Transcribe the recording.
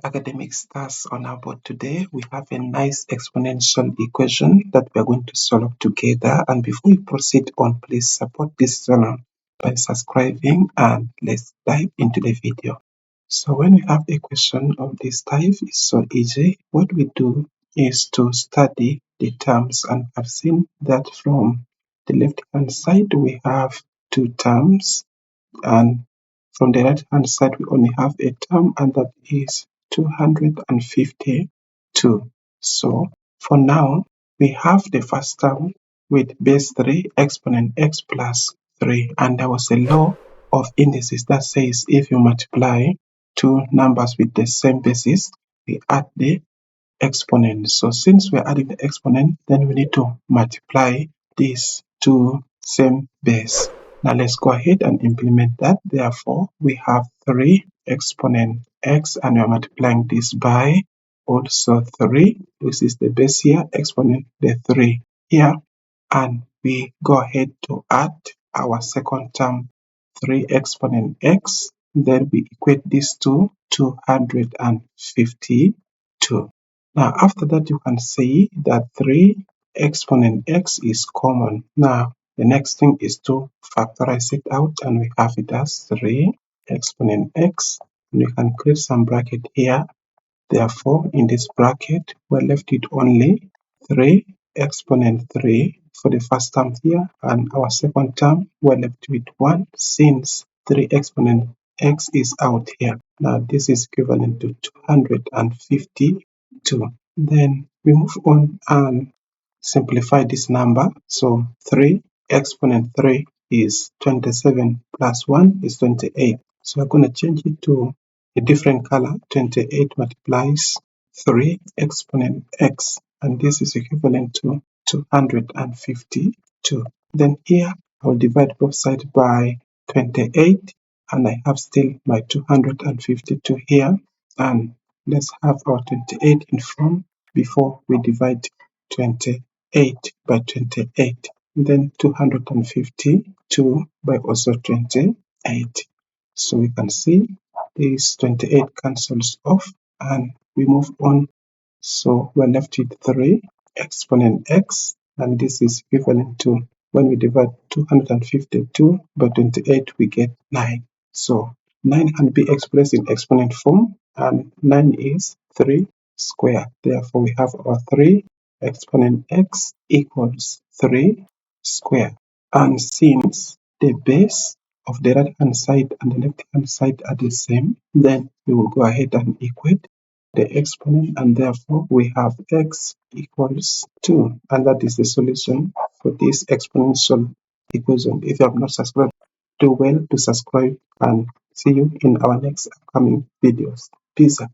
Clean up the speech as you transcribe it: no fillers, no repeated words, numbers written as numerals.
academic stars on our board today. We have a nice exponential equation that we are going to solve together. And before we proceed on, please support this channel by subscribing, and let's dive into the video. So when we have a question of this type, it's so easy. What we do is to study the terms, and I've seen that from the left hand side we have two terms, and from the right hand side we only have a term, and that is 252. So for now we have the first term with base 3 exponent x plus 3, and there was a law of indices that says if you multiply two numbers with the same basis, we add the exponent. So since we're adding the exponent, then we need to multiply these two same base. Now let's go ahead and implement that. Therefore, we have 3 exponent x, and we're multiplying this by also 3. This is the base here, exponent the 3 here, and we go ahead to add our second term, 3 exponent x. Then we equate this to 252. Now after that, you can see that 3 exponent x is common. Now the next thing is to factorize it out, and we have it as 3 exponent x, and we can create some bracket here. Therefore, in this bracket, we're left with only 3 exponent 3 for the first term here, and our second term, we're left with 1 since 3 exponent x is out here. Now, this is equivalent to 252. Then we move on and simplify this number. So 3 exponent 3 is 27 plus 1 is 28. So we're going to change it to a different color. 28 multiplies 3 exponent x, and this is equivalent to 252. Then here I'll divide both sides by 28, and I have still my 252 here. And let's have our 28 in front before we divide 28 by 28. Then 252 by also 28. So we can see this 28 cancels off, and we move on. So we're left with 3 exponent x, and this is equivalent to, when we divide 252 by 28, we get 9. So 9 can be expressed in exponent form, and 9 is 3 squared. Therefore, we have our 3 exponent x equals 3 squared. And since the base of the right hand side and the left hand side are the same, then we will go ahead and equate the exponent, and therefore we have x equals 2, and that is the solution for this exponential equation. If you have not subscribed, do well to subscribe, and see you in our next upcoming videos. Peace out.